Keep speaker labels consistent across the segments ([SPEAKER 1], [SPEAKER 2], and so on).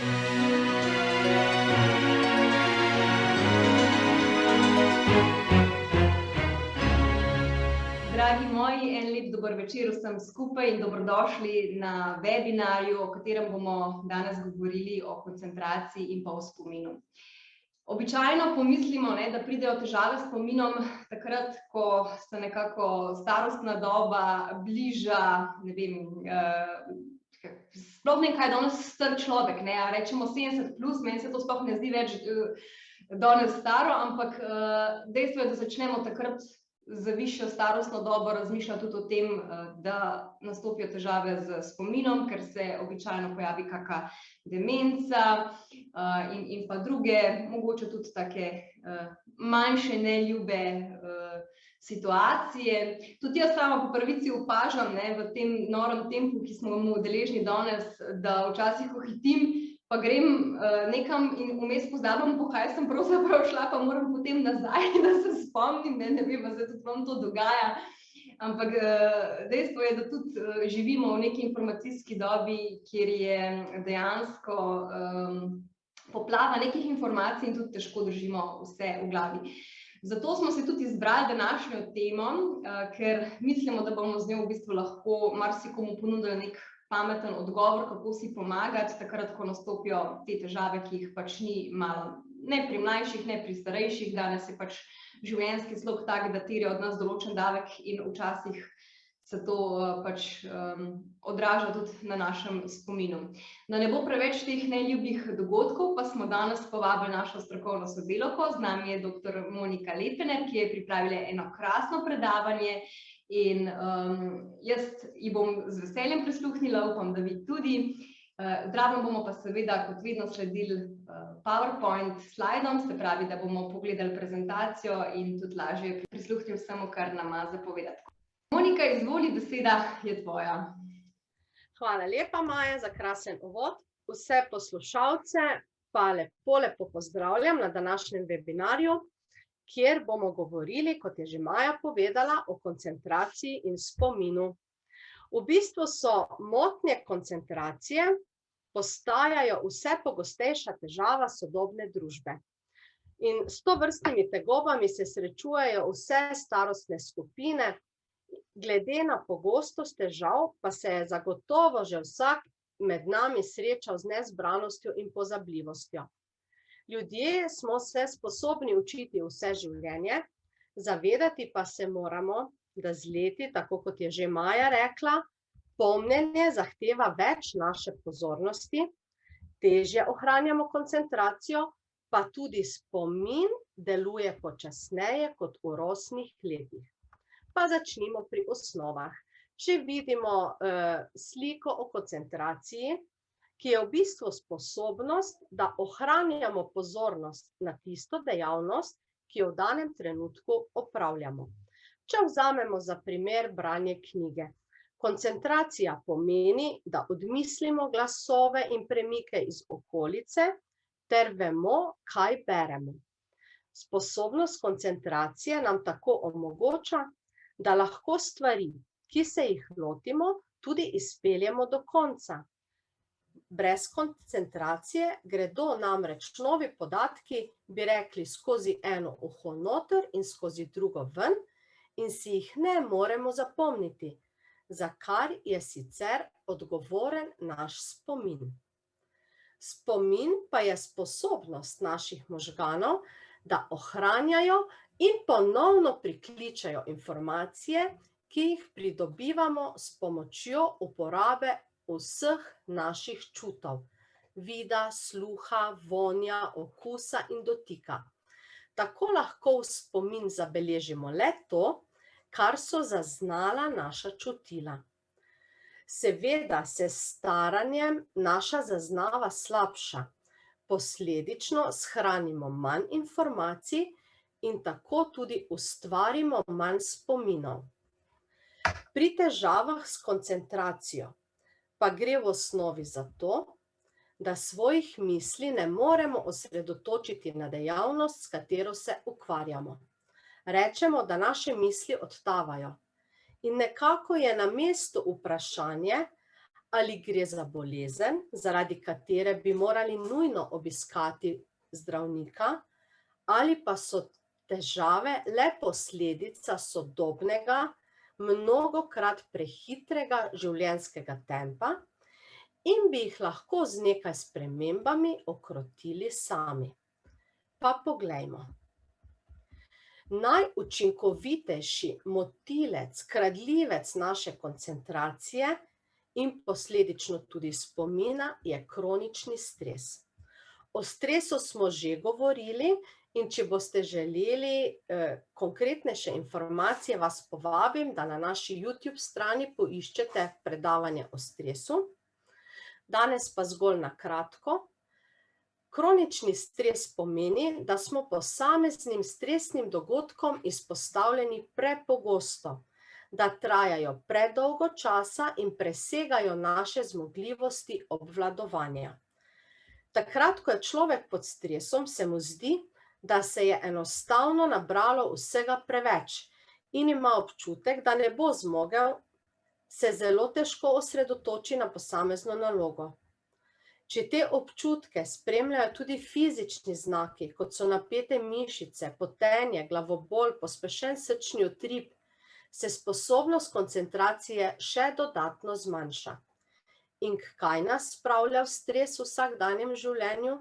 [SPEAKER 1] Dragi moji, en lep dober večer vsem skupaj in dobrodošli na webinarju, o katerem bomo danes govorili o koncentraciji in pa o spominu. Običajno pomislimo, da pridejo težave s spominom takrat, ko se nekako starostna doba bliža, ne vem, sploh ne, kaj je danes star človek, rečemo 70+, meni se to sploh ne zdi več danes staro, ampak dejstvo je, da začnemo takrat z višjo starostno dobo razmišljati tudi o tem, da nastopijo težave z spominom, ker se običajno pojavi kakšna demenca in pa druge, mogoče tudi take manjše neljube situacije. Tudi jaz sama po pravici opažam v tem norem tempu, ki smo mu deležni danes, da včasih pohitim, pa grem nekam in vmes pozabim, po kaj sem pravzaprav šla, pa moram potem nazaj, da se spomnim, ne vem, zdaj tudi vam to dogaja. Ampak dejstvo je, da tudi živimo v neki informacijski dobi, kjer je dejansko poplava nekih informacij in tudi težko držimo vse v glavi. Zato smo se tudi izbrali današnjo temo, ker mislimo, da bomo z njo v bistvu lahko marsikomu ponudili nek pameten odgovor, kako si pomagati takrat, ko nastopijo te težave, ki jih pač ni malo, ne pri mlajših, ne pri starejših. Danes je pač življenjski slog tak, da terja od nas določen davek in včasih se to pač odraža tudi na našem spominu. Da ne bo preveč teh neljubih dogodkov, pa smo danes povabili našo strokovno sodelavko. Z nami je dr. Monika Lepener, ki je pripravila eno krasno predavanje in jaz ji bom z veseljem prisluhnila, upam, da vi tudi. Zraven bomo pa seveda kot vedno sledili PowerPoint slajdom, se pravi, da bomo pogledali prezentacijo in tudi lažje prisluhnili vsemu, kar nam ima za povedati. Monika, izvoli, beseda je tvoja.
[SPEAKER 2] Hvala lepa, Maja, za krasen uvod. Vse poslušalce pa lepo pozdravljam na današnjem webinarju, kjer bomo govorili, kot je že Maja povedala, o koncentraciji in spominu. V bistvu so motnje koncentracije postajajo vse pogostejša težava sodobne družbe. In s tovrstnimi tegobami se srečujejo vse starostne skupine. Glede na pogostost težav pa se je zagotovo že vsak med nami srečal z nezbranostjo in pozabljivostjo. Ljudje smo se sposobni učiti vse življenje, zavedati pa se moramo, da z leti, tako kot je že Maja rekla, pomnjenje zahteva več naše pozornosti, težje ohranjamo koncentracijo, pa tudi spomin deluje počasneje kot v rosnih letih. Pa začnimo pri osnovah. Če vidimo sliko o koncentraciji, ki je v bistvu sposobnost, da ohranjamo pozornost na tisto dejavnost, ki jo v danem trenutku opravljamo. Če vzamemo za primer branje knjige. Koncentracija pomeni, da odmislimo glasove in premike iz okolice, ter vemo, kaj beremo. Sposobnost koncentracije nam tako omogoča, da lahko stvari, ki se jih lotimo, tudi izpeljemo do konca. Brez koncentracije gredo namreč novi podatki, bi rekli, skozi eno uho noter in skozi drugo ven in si jih ne moremo zapomniti, za kar je sicer odgovoren naš spomin. Spomin pa je sposobnost naših možganov, da ohranjajo in ponovno prikličajo informacije, ki jih pridobivamo s pomočjo uporabe vseh naših čutov, vida, sluha, vonja, okusa in dotika. Tako lahko v spomin zabeležimo le to, kar so zaznala naša čutila. Seveda se s staranjem naša zaznava slabša, posledično shranimo manj informacij in tako tudi ustvarimo manj spominov. Pri težavah s koncentracijo pa gre v osnovi za to, da svojih misli ne moremo osredotočiti na dejavnost, s katero se ukvarjamo. Rečemo, da naše misli odtavajo. In nekako je na mestu vprašanje, Ali gre za bolezen, zaradi katere bi morali nujno obiskati zdravnika, ali pa so težave le posledica sodobnega, mnogokrat prehitrega življenjskega tempa in bi jih lahko z nekaj spremembami ukrotili sami. Pa poglejmo. Najučinkovitejši motilec, kradljivec naše koncentracije in posledično tudi spomina je kronični stres. O stresu smo že govorili in če boste želeli konkretnejše informacije, vas povabim, da na naši YouTube strani poiščete predavanje o stresu. Danes pa zgolj na kratko. Kronični stres pomeni, da smo posameznim stresnim dogodkom izpostavljeni prepogosto, da trajajo predolgo časa in presegajo naše zmogljivosti obvladovanja. Takrat, ko je človek pod stresom, se mu zdi, da se je enostavno nabralo vsega preveč in ima občutek, da ne bo zmogel, se zelo težko osredotoči na posamezno nalogo. Če te občutke spremljajo tudi fizični znaki, kot so napete mišice, potenje, glavobol, pospešen srčni utrip, se sposobnost koncentracije še dodatno zmanjša. In kaj nas spravlja v stres v vsakdanjem življenju?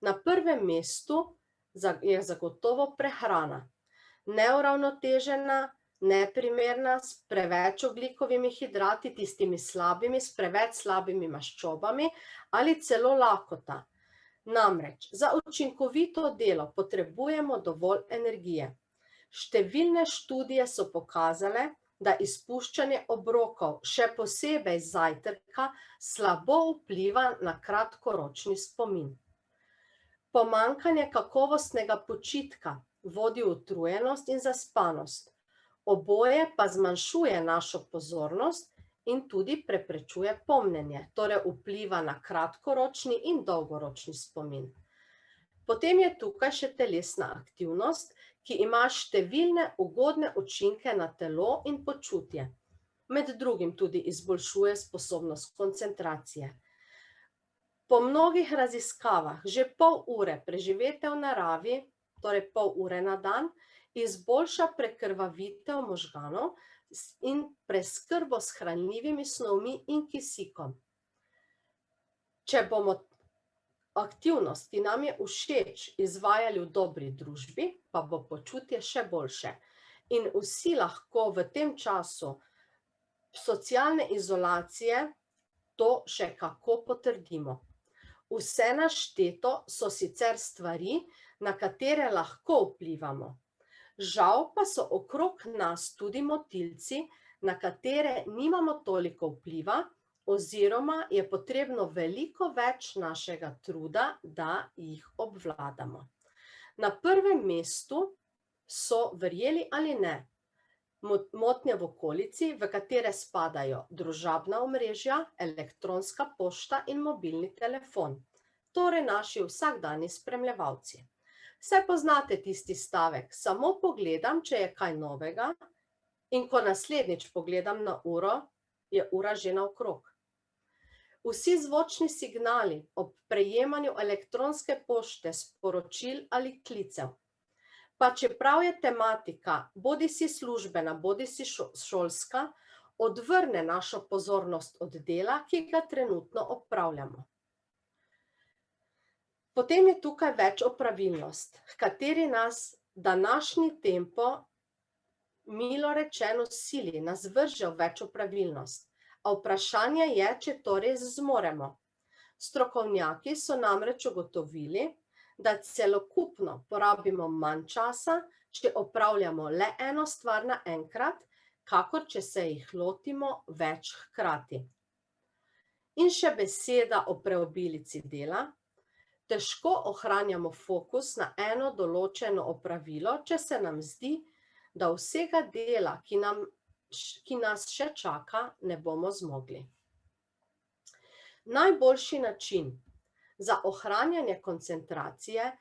[SPEAKER 2] Na prvem mestu je zagotovo prehrana. Neuravnotežena, neprimerna, s preveč ogljikovimi hidrati, tistimi slabimi, s preveč slabimi maščobami ali celo lakota. Namreč, za učinkovito delo potrebujemo dovolj energije. Številne študije so pokazale, da izpuščanje obrokov, še posebej zajtrka, slabo vpliva na kratkoročni spomin. Pomanjkanje kakovostnega počitka vodi v utrujenost in zaspanost. Oboje pa zmanjšuje našo pozornost in tudi preprečuje pomnjenje, torej vpliva na kratkoročni in dolgoročni spomin. Potem je tukaj še telesna aktivnost, ki ima številne ugodne učinke na telo in počutje. Med drugim tudi izboljšuje sposobnost koncentracije. Po mnogih raziskavah že pol ure preživete v naravi, torej pol ure na dan, izboljša prekrvavitev možganov in preskrbo s hranljivimi snovmi in kisikom. Če bomo aktivnost, ki nam je všeč, izvajali v dobri družbi, pa bo počutje še boljše. In vsi lahko v tem času socialne izolacije to še kako potrdimo. Vse našteto so sicer stvari, na katere lahko vplivamo. Žal pa so okrog nas tudi motilci, na katere nimamo toliko vpliva, oziroma je potrebno veliko več našega truda, da jih obvladamo. Na prvem mestu so, verjeli ali ne, motnje v okolici, v katere spadajo družabna omrežja, elektronska pošta in mobilni telefon, torej naši vsakdanji spremljevalci. Saj poznate tisti stavek, samo pogledam, če je kaj novega, in ko naslednjič pogledam na uro, je ura že naokrog. Vsi zvočni signali ob prejemanju elektronske pošte, sporočil ali klicev, pa čeprav je tematika bodisi službena, bodisi šolska, odvrne našo pozornost od dela, ki ga trenutno opravljamo. Potem je tukaj več opravilnost, h kateri nas današnji tempo, milo rečeno, sili, nas vrže v več opravilnost. A vprašanje je, če to res zmoremo. Strokovnjaki so namreč ugotovili, da celokupno porabimo manj časa, če opravljamo le eno stvar naenkrat, kakor če se jih lotimo več hkrati. In še beseda o preobilici dela. Težko ohranjamo fokus na eno določeno opravilo, če se nam zdi, da vsega dela, ki nas še čaka, ne bomo zmogli. Najboljši način za ohranjanje koncentracije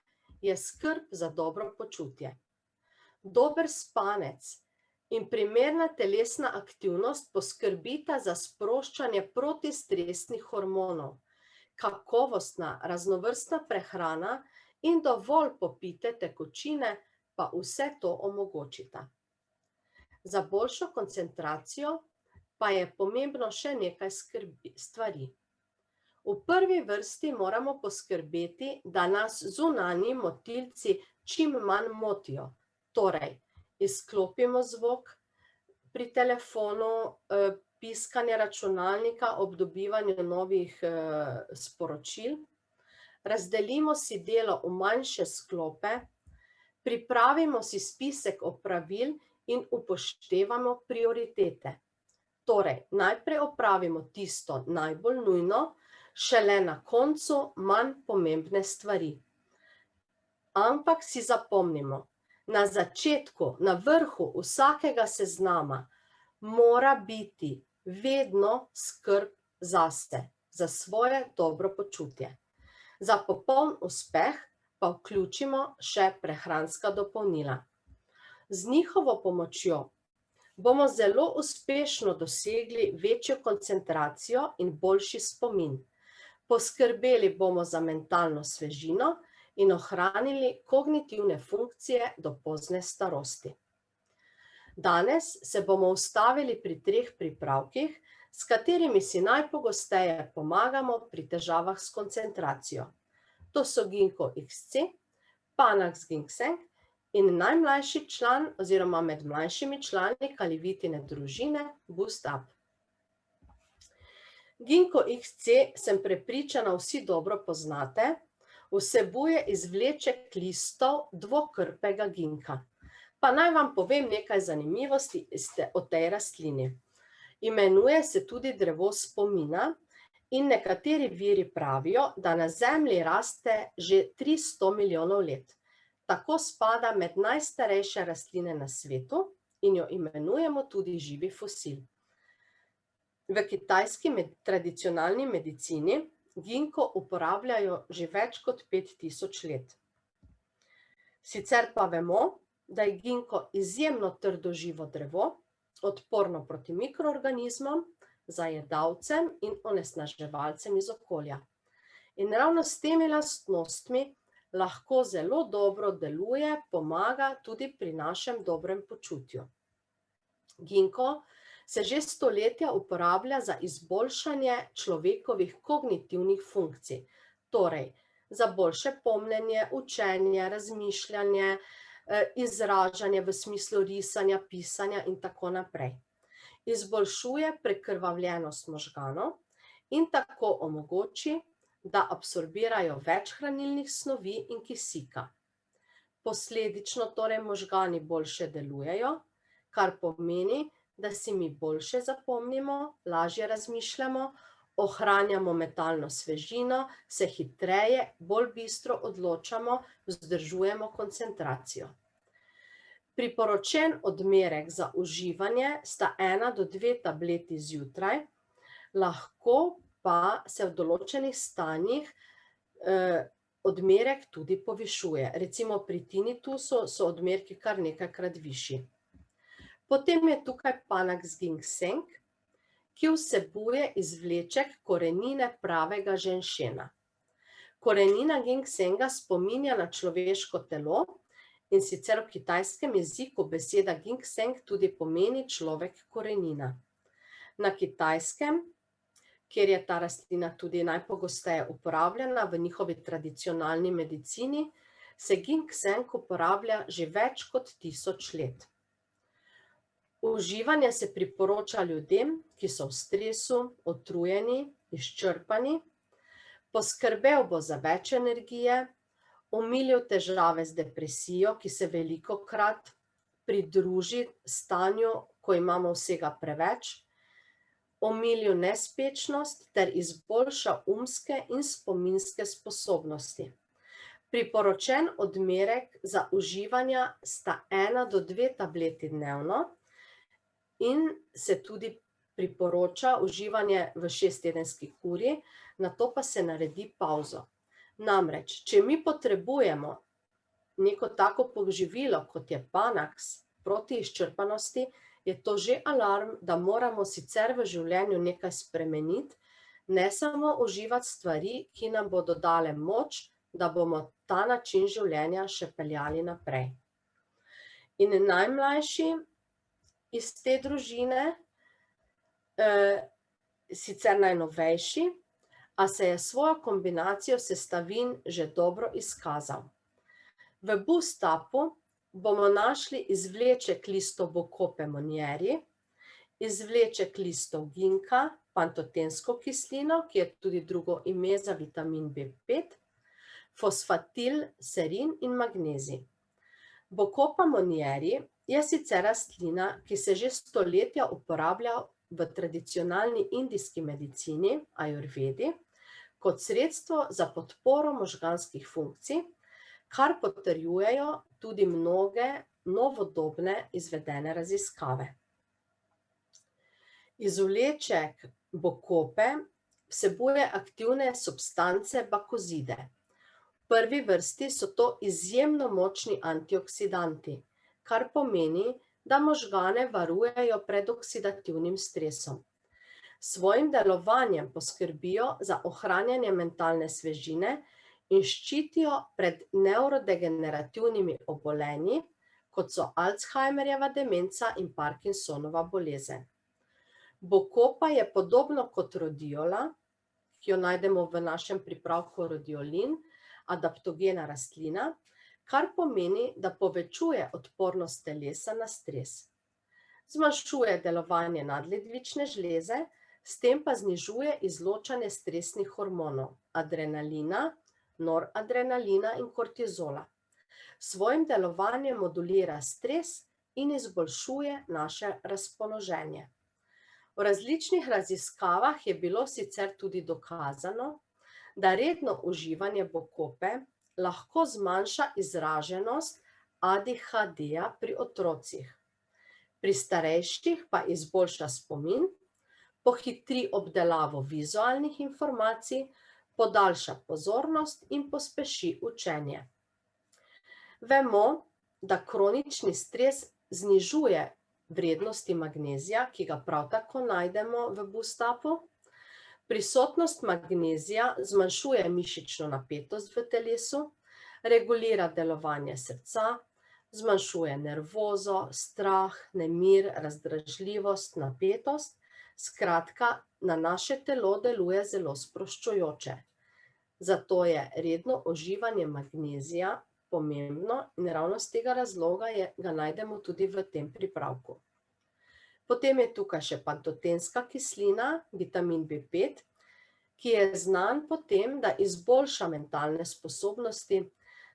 [SPEAKER 2] je skrb za dobro počutje. Dober spanec in primerna telesna aktivnost poskrbita za sproščanje protistresnih hormonov. Kakovostna, raznovrstna prehrana in dovolj popite tekočine pa vse to omogočita. Za boljšo koncentracijo pa je pomembno še nekaj stvari. V prvi vrsti moramo poskrbeti, da nas zunanji motilci čim manj motijo. Torej, izklopimo zvok pri telefonu, piskanje računalnika ob dobivanju novih sporočil, razdelimo si delo v manjše sklope, pripravimo si spisek opravil in upoštevamo prioritete. Torej, najprej opravimo tisto najbolj nujno, šele na koncu manj pomembne stvari. Ampak si zapomnimo, na začetku, na vrhu vsakega seznama mora biti vedno skrb zase, za svoje dobro počutje. Za popoln uspeh pa vključimo še prehranska dopolnila. Z njihovo pomočjo bomo zelo uspešno dosegli večjo koncentracijo in boljši spomin. Poskrbeli bomo za mentalno svežino in ohranili kognitivne funkcije do pozne starosti. Danes se bomo ustavili pri 3 pripravkih, s katerimi si najpogosteje pomagamo pri težavah s koncentracijo. To so Ginkgo XC, Panax Ginseng in najmlajši član oziroma med mlajšimi člani Kalivitine družine Boost Up. Ginkgo XC, sem prepričana, vsi dobro poznate, vsebuje izvleček listov dvokrpega ginka. Pa naj vam povem nekaj zanimivosti o tej rastlini. Imenuje se tudi drevo spomina in nekateri viri pravijo, da na Zemlji raste že 300 milijonov let. Tako spada med najstarejše rastline na svetu in jo imenujemo tudi živi fosil. V kitajski tradicionalni medicini ginko uporabljajo že več kot 5000 let. Sicer pa vemo, da je ginko izjemno trdoživo drevo, odporno proti mikroorganizmom, zajedavcem in onesnaževalcem iz okolja. In ravno s temi lastnostmi lahko zelo dobro deluje, pomaga tudi pri našem dobrem počutju. Ginko se že stoletja uporablja za izboljšanje človekovih kognitivnih funkcij, torej za boljše pomnjenje, učenje, razmišljanje, izražanje v smislu risanja, pisanja in tako naprej. Izboljšuje prekrvavljenost možganov in tako omogoči, da absorbirajo več hranilnih snovi in kisika. Posledično torej možgani boljše delujejo, kar pomeni, da si mi boljše zapomnimo, lažje razmišljamo, ohranjamo mentalno svežino, se hitreje, bolj bistro odločamo, vzdržujemo koncentracijo. Priporočen odmerek za uživanje sta 1 do 2 tableti zjutraj, lahko pa se v določenih stanjih odmerek tudi povišuje. Recimo pri tinitusu so odmerki kar nekajkrat višji. Potem je tukaj Panax Ginseng, ki vsebuje izvleček korenine pravega ženšena. Korenina ginsenga spominja na človeško telo in sicer v kitajskem jeziku beseda ginseng tudi pomeni človek korenina. Na Kitajskem, kjer je ta rastlina tudi najpogosteje uporabljena v njihovi tradicionalni medicini, se ginseng uporablja že več kot 1000 let. Uživanje se priporoča ljudem, ki so v stresu, utrujeni, izčrpani, poskrbel bo za več energije, omilil težave z depresijo, ki se velikokrat pridruži stanju, ko imamo vsega preveč, omilil nespečnost ter izboljšal umske in spominske sposobnosti. Priporočen odmerek za uživanje sta 1 do 2 tableti dnevno, in se tudi priporoča uživanje v 6-tedenski kuri, nato pa se naredi pavzo. Namreč, če mi potrebujemo neko tako poživilo, kot je Panax, proti izčrpanosti, je to že alarm, da moramo sicer v življenju nekaj spremeniti, ne samo uživati stvari, ki nam bodo dale moč, da bomo ta način življenja še peljali naprej. In najmlajši iz te družine, sicer najnovejši, a se je svojo kombinacijo sestavin že dobro izkazal. V Bustapu bomo našli izvleček listov Bocope monieri, izvleček listov ginka, pantotensko kislino, ki je tudi drugo ime za vitamin B5, fosfatil, serin in magnezij. Bocopa monieri je sicer rastlina, ki se že stoletja uporablja v tradicionalni indijski medicini, ajurvedi, kot sredstvo za podporo možganskih funkcij, kar potrjujejo tudi mnoge novodobne izvedene raziskave. Izvleček Bocope vsebuje aktivne substance bakozide. V prvi vrsti so to izjemno močni antioksidanti, kar pomeni, da možgane varujejo pred oksidativnim stresom. S svojim delovanjem poskrbijo za ohranjanje mentalne svežine in ščitijo pred nevrodegenerativnimi obolenji, kot so Alzheimerjeva demenca in Parkinsonova bolezen. Bocopa je podobno kot rodiola, ki jo najdemo v našem pripravku rodiolin, adaptogena rastlina, kar pomeni, da povečuje odpornost telesa na stres. Zmanjšuje delovanje nadledvične žleze, s tem pa znižuje izločanje stresnih hormonov, adrenalina, noradrenalina in kortizola. S svojim delovanjem modulira stres in izboljšuje naše razpoloženje. V različnih raziskavah je bilo sicer tudi dokazano, da redno uživanje Bocope lahko zmanjša izraženost ADHD-ja pri otrocih. Pri starejših pa izboljša spomin, pohitri obdelavo vizualnih informacij, podaljša pozornost in pospeši učenje. Vemo, da kronični stres znižuje vrednosti magnezija, ki ga prav tako najdemo v Bustapu. Prisotnost magnezija zmanjšuje mišično napetost v telesu, regulira delovanje srca, zmanjšuje nervozo, strah, nemir, razdražljivost, napetost. Skratka, na naše telo deluje zelo sproščujoče. Zato je redno uživanje magnezija pomembno in ravno z tega razloga ga najdemo tudi v tem pripravku. Potem je tukaj še pantotenska kislina, vitamin B5, ki je znan po tem, da izboljša mentalne sposobnosti,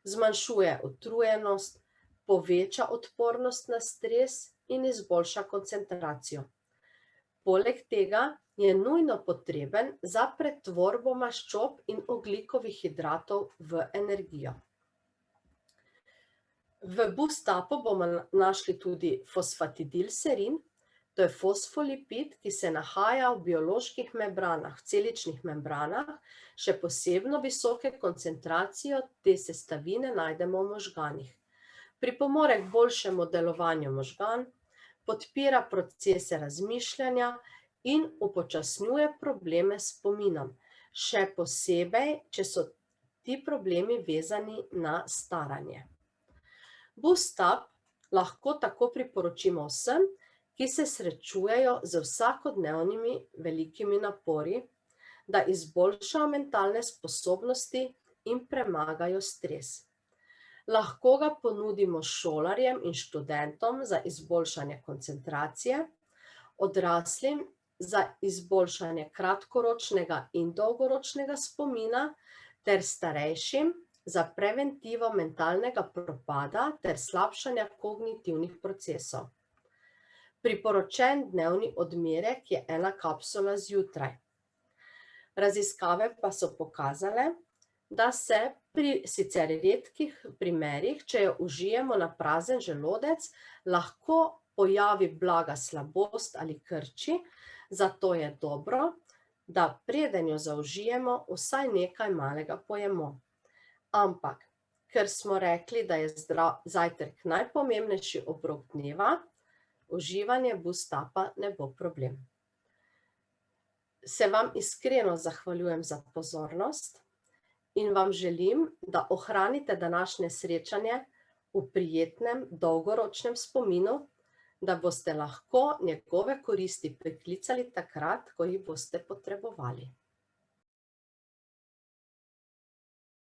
[SPEAKER 2] zmanjšuje utrujenost, poveča odpornost na stres in izboljša koncentracijo. Poleg tega je nujno potreben za pretvorbo maščob in ogljikovih hidratov v energijo. V Bustapu bomo našli tudi fosfatidilserin, to je fosfolipid, ki se nahaja v bioloških membranah, v celičnih membranah, še posebno visoke koncentracije te sestavine najdemo v možganih. Pripomore k boljšemu delovanju možgan, podpira procese razmišljanja in upočasnjuje probleme s spominom, še posebej, če so ti problemi vezani na staranje. Bustap lahko tako priporočimo vsem, ki se srečujejo z vsakodnevnimi velikimi napori, da izboljšajo mentalne sposobnosti in premagajo stres. Lahko ga ponudimo šolarjem in študentom za izboljšanje koncentracije, odraslim za izboljšanje kratkoročnega in dolgoročnega spomina ter starejšim za preventivo mentalnega propada ter slabšanja kognitivnih procesov. Priporočen dnevni odmerek je 1 kapsula zjutraj. Raziskave pa so pokazale, da se pri sicer redkih primerih, če jo užijemo na prazen želodec, lahko pojavi blaga slabost ali krči, zato je dobro, da preden jo zaužijemo, vsaj nekaj malega pojemo. Ampak, ker smo rekli, da je zajtrk najpomembnejši obrok dneva, uživanje bustapa ne bo problem. Se vam iskreno zahvaljujem za pozornost in vam želim, da ohranite današnje srečanje v prijetnem, dolgoročnem spominu, da boste lahko njegove koristi priklicali takrat, ko jih boste potrebovali.